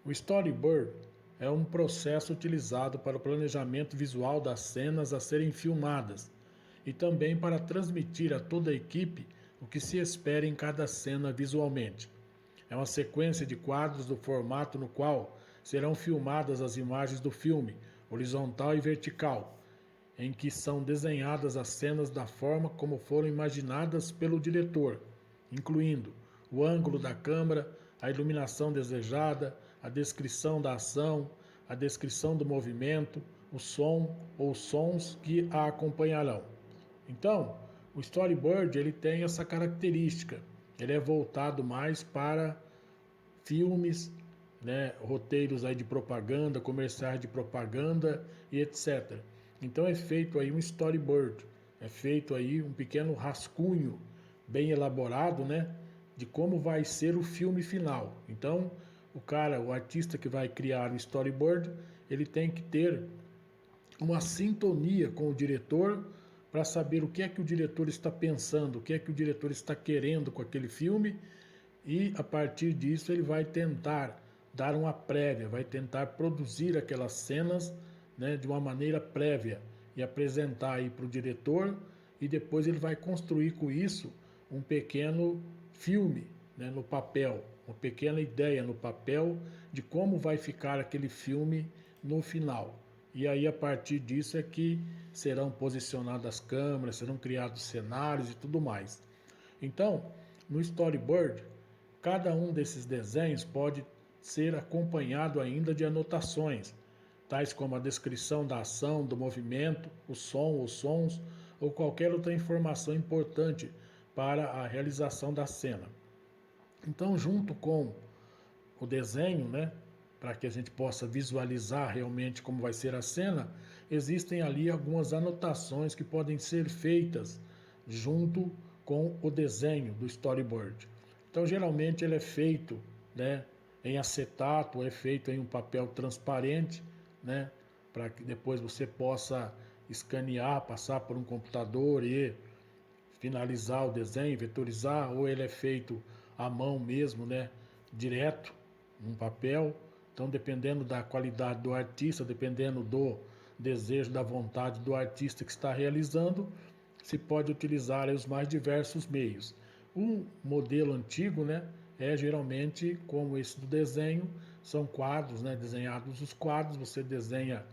O storyboard é um processo utilizado para o planejamento visual das cenas a serem filmadas e também para transmitir a toda a equipe o que se espera em cada cena visualmente. É uma sequência de quadros do formato no qual serão filmadas as imagens do filme, horizontal e vertical, em que são desenhadas as cenas da forma como foram imaginadas pelo diretor, incluindo o ângulo da câmera, a iluminação desejada, a descrição da ação, a descrição do movimento, o som ou sons que a acompanharão. Então, o storyboard ele tem essa característica. Ele é voltado mais para filmes, né, roteiros aí de propaganda, comerciais de propaganda e etc. Então é feito aí um storyboard, é feito aí um pequeno rascunho bem elaborado, né, de como vai ser o filme final. Então, o artista que vai criar o storyboard, ele tem que ter uma sintonia com o diretor para saber o que é que o diretor está pensando, o que é que o diretor está querendo com aquele filme e a partir disso ele vai tentar dar uma prévia, vai tentar produzir aquelas cenas, né, de uma maneira prévia e apresentar aí para o diretor e depois ele vai construir com isso um pequeno filme, né, no papel, uma pequena ideia no papel de como vai ficar aquele filme no final. E aí a partir disso é que serão posicionadas as câmeras, serão criados cenários e tudo mais. Então, no storyboard, cada um desses desenhos pode ser acompanhado ainda de anotações, tais como a descrição da ação, do movimento, o som ou sons ou qualquer outra informação importante para a realização da cena. Então, junto com o desenho, né, para que a gente possa visualizar realmente como vai ser a cena, existem ali algumas anotações que podem ser feitas junto com o desenho do storyboard. Então, geralmente ele é feito, né, em acetato, é feito em um papel transparente, né, para que depois você possa escanear, passar por um computador e finalizar o desenho, vetorizar, ou ele é feito à mão mesmo, né, direto, num papel. Então, dependendo da qualidade do artista, dependendo do desejo, da vontade do artista que está realizando, se pode utilizar os mais diversos meios. Um modelo antigo, né, é geralmente como esse do desenho, são quadros, né, desenhados os quadros, você desenha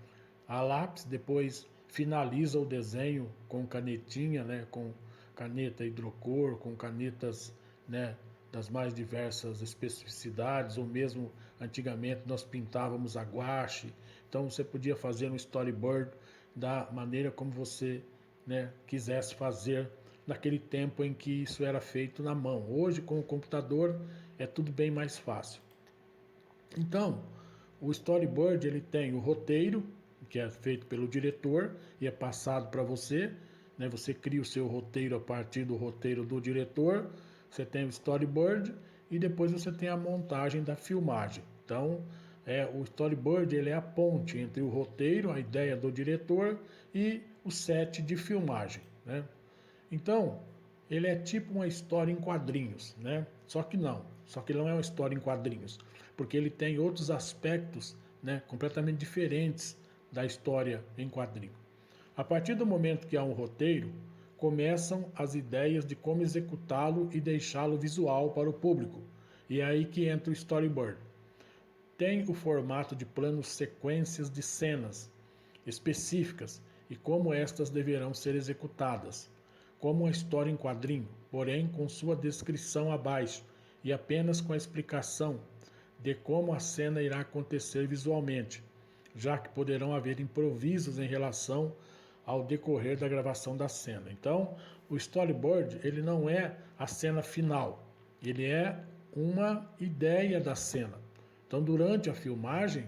a lápis, depois finaliza o desenho com canetinha, né, com caneta hidrocor, com canetas, né, das mais diversas especificidades, ou mesmo antigamente nós pintávamos a guache. Então você podia fazer um storyboard da maneira como você, né, quisesse fazer naquele tempo em que isso era feito na mão. Hoje com o computador é tudo bem mais fácil. Então, o storyboard ele tem o roteiro, que é feito pelo diretor e é passado para você, né? Você cria o seu roteiro a partir do roteiro do diretor, você tem o storyboard e depois você tem a montagem da filmagem. Então, o storyboard ele é a ponte entre o roteiro, a ideia do diretor e o set de filmagem, né? Então, ele é tipo uma história em quadrinhos, né? Só que ele não é uma história em quadrinhos, porque ele tem outros aspectos, né, completamente diferentes da história em quadrinho. A partir do momento que há um roteiro, começam as ideias de como executá-lo e deixá-lo visual para o público. E é aí que entra o storyboard. Tem o formato de planos sequências de cenas específicas e como estas deverão ser executadas, como uma história em quadrinho, porém com sua descrição abaixo e apenas com a explicação de como a cena irá acontecer visualmente, já que poderão haver improvisos em relação ao decorrer da gravação da cena. Então, o storyboard, ele não é a cena final, ele é uma ideia da cena. Então, durante a filmagem,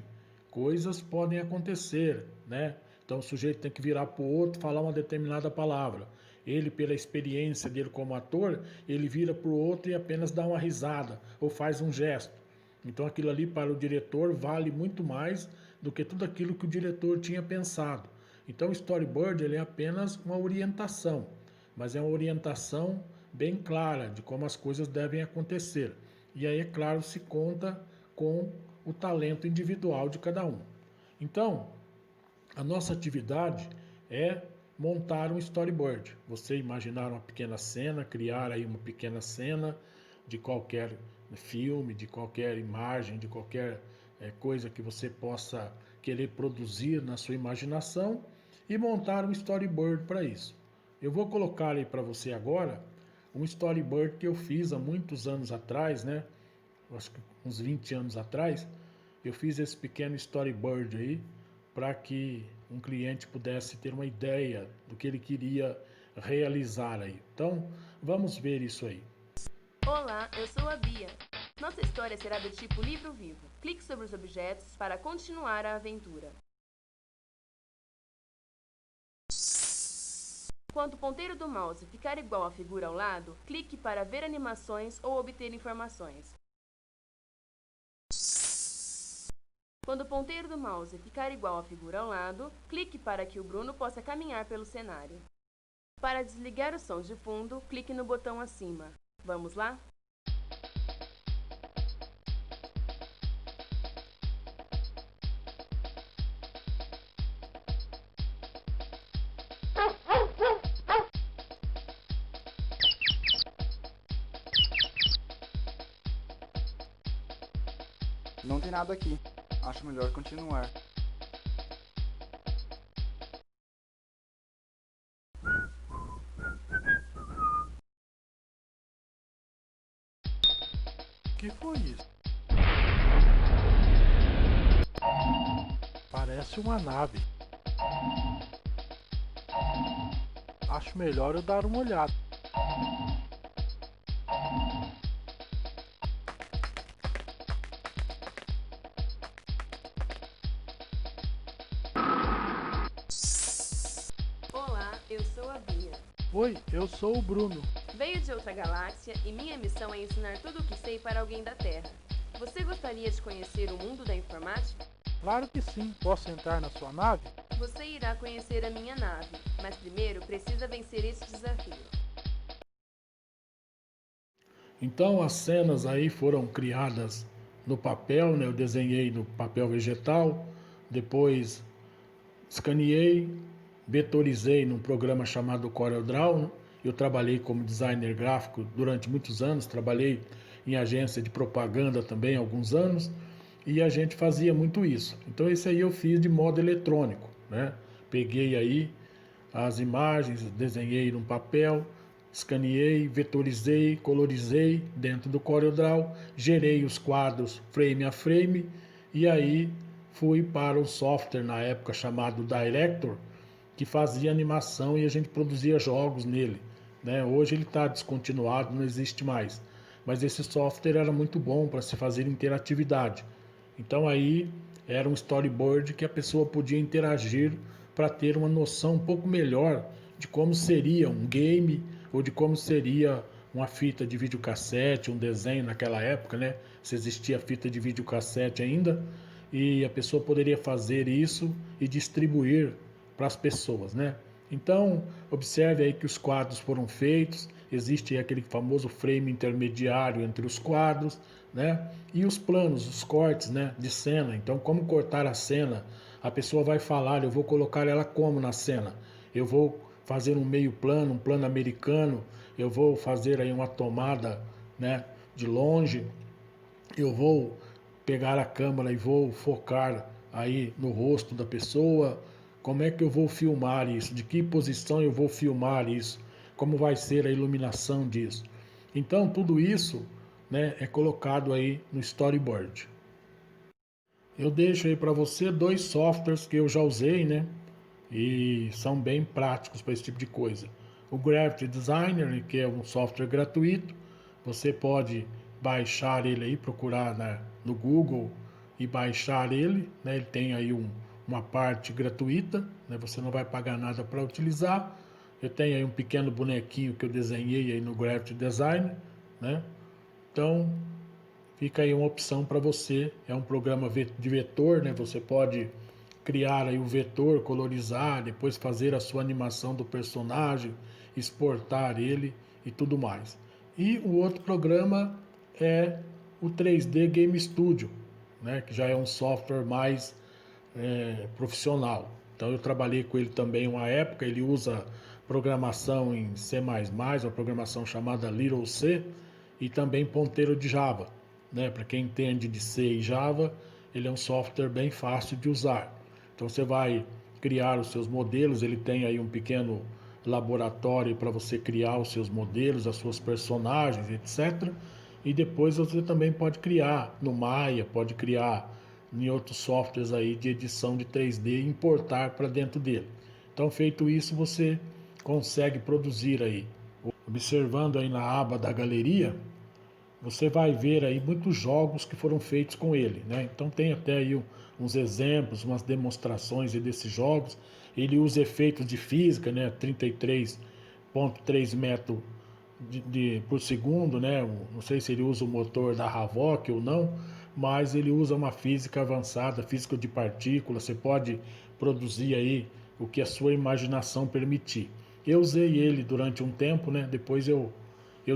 coisas podem acontecer, né? Então, o sujeito tem que virar para o outro, falar uma determinada palavra. Ele, pela experiência dele como ator, ele vira para o outro e apenas dá uma risada ou faz um gesto. Então, aquilo ali para o diretor vale muito mais do que tudo aquilo que o diretor tinha pensado. Então, o storyboard ele é apenas uma orientação, mas é uma orientação bem clara de como as coisas devem acontecer. E aí, é claro, se conta com o talento individual de cada um. Então, a nossa atividade é montar um storyboard. Você imaginar uma pequena cena, criar aí uma pequena cena de qualquer filme, de qualquer imagem, de qualquer coisa que você possa querer produzir na sua imaginação e montar um storyboard para isso. Eu vou colocar aí para você agora um storyboard que eu fiz há muitos anos atrás, né? Acho que uns 20 anos atrás, eu fiz esse pequeno storyboard aí para que um cliente pudesse ter uma ideia do que ele queria realizar aí. Então, vamos ver isso aí. Olá, eu sou a Bia. Nossa história será do tipo livro vivo. Clique sobre os objetos para continuar a aventura. Quando o ponteiro do mouse ficar igual à figura ao lado, clique para ver animações ou obter informações. Quando o ponteiro do mouse ficar igual à figura ao lado, clique para que o Bruno possa caminhar pelo cenário. Para desligar os sons de fundo, clique no botão acima. Vamos lá? Não tem nada aqui. Acho melhor continuar. O que foi isso? Parece uma nave. Acho melhor eu dar uma olhada. Olá, eu sou a Bia. Oi, eu sou o Bruno. Veio de outra galáxia e minha missão é ensinar tudo o que sei para alguém da Terra. Você gostaria de conhecer o mundo da informática? Claro que sim. Posso entrar na sua nave? Você irá conhecer a minha nave, mas primeiro precisa vencer esse desafio. Então as cenas aí foram criadas no papel, né? Eu desenhei no papel vegetal, depois escaneei, vetorizei num programa chamado CorelDRAW, né? Eu trabalhei como designer gráfico durante muitos anos, trabalhei em agência de propaganda também há alguns anos, e a gente fazia muito isso. Então esse aí eu fiz de modo eletrônico, né? Peguei aí as imagens, desenhei num papel, escaneei, vetorizei, colorizei dentro do CorelDRAW, gerei os quadros frame a frame e aí fui para o software na época chamado Director, que fazia animação e a gente produzia jogos nele, né? Hoje ele está descontinuado, não existe mais. Mas esse software era muito bom para se fazer interatividade. Então aí era um storyboard que a pessoa podia interagir para ter uma noção um pouco melhor de como seria um game ou de como seria uma fita de videocassete, um desenho naquela época, né? Se existia fita de videocassete ainda, e a pessoa poderia fazer isso e distribuir para as pessoas, né? Então, observe aí que os quadros foram feitos, existe aquele famoso frame intermediário entre os quadros, né? E os planos, os cortes, né, de cena. Então, como cortar a cena? A pessoa vai falar, eu vou colocar ela como na cena? Eu vou fazer um meio plano, um plano americano, eu vou fazer aí uma tomada, né, de longe, eu vou pegar a câmera e vou focar aí no rosto da pessoa, como é que eu vou filmar isso, de que posição eu vou filmar isso, como vai ser a iluminação disso. Então tudo isso, né, é colocado aí no storyboard. Eu deixo aí para você dois softwares que eu já usei, né, e são bem práticos para esse tipo de coisa. O Gravity Designer, que é um software gratuito, você pode baixar ele aí, procurar no Google e baixar ele, né? Ele tem aí uma parte gratuita, né? Você não vai pagar nada para utilizar. Eu tenho aí um pequeno bonequinho que eu desenhei aí no Gravity Designer, né? Então fica aí uma opção para você. É um programa de vetor, né? Você pode criar aí o vetor, colorizar, depois fazer a sua animação do personagem, exportar ele e tudo mais. E o outro programa é o 3D Game Studio, né, que já é um software mais profissional. Então eu trabalhei com ele também uma época, ele usa programação em C++, uma programação chamada Little C, e também ponteiro de Java, né? Para quem entende de C e Java, ele é um software bem fácil de usar. Então você vai criar os seus modelos, ele tem aí um pequeno laboratório para você criar os seus modelos, as suas personagens, etc. E depois você também pode criar no Maya, pode criar em outros softwares aí de edição de 3D e importar para dentro dele. Então, feito isso, você consegue produzir aí. Observando aí na aba da galeria, você vai ver aí muitos jogos que foram feitos com ele, né? Então tem até aí uns exemplos, umas demonstrações desses jogos. Ele usa efeitos de física, né? 33,3 metros por segundo, né? Não sei se ele usa o motor da Havok ou não, mas ele usa uma física avançada, física de partículas. Você pode produzir aí o que a sua imaginação permitir. Eu usei ele durante um tempo, né? Depois eu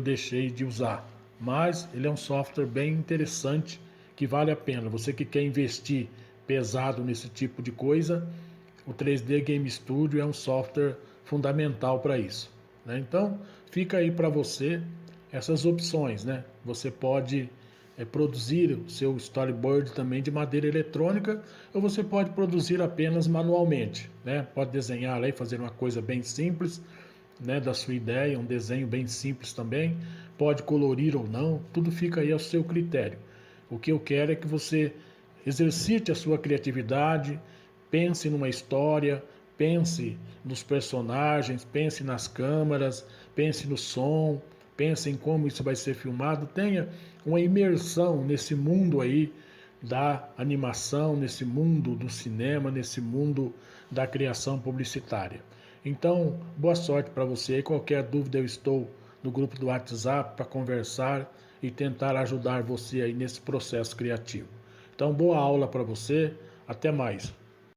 deixei de usar. Mas ele é um software bem interessante que vale a pena. Você que quer investir pesado nesse tipo de coisa, o 3D Game Studio é um software fundamental para isso, né? Então, fica aí para você essas opções, né? Você pode produzir o seu storyboard também de maneira eletrônica, ou você pode produzir apenas manualmente, né? Pode desenhar aí, fazer uma coisa bem simples, né, da sua ideia, um desenho bem simples também, pode colorir ou não, tudo fica aí ao seu critério. O que eu quero é que você exercite a sua criatividade, pense numa história, pense nos personagens, pense nas câmeras, pense no som, pense em como isso vai ser filmado, tenha uma imersão nesse mundo aí da animação, nesse mundo do cinema, nesse mundo da criação publicitária. Então, boa sorte para você. Qualquer dúvida, eu estou no grupo do WhatsApp para conversar e tentar ajudar você aí nesse processo criativo. Então, boa aula para você. Até mais.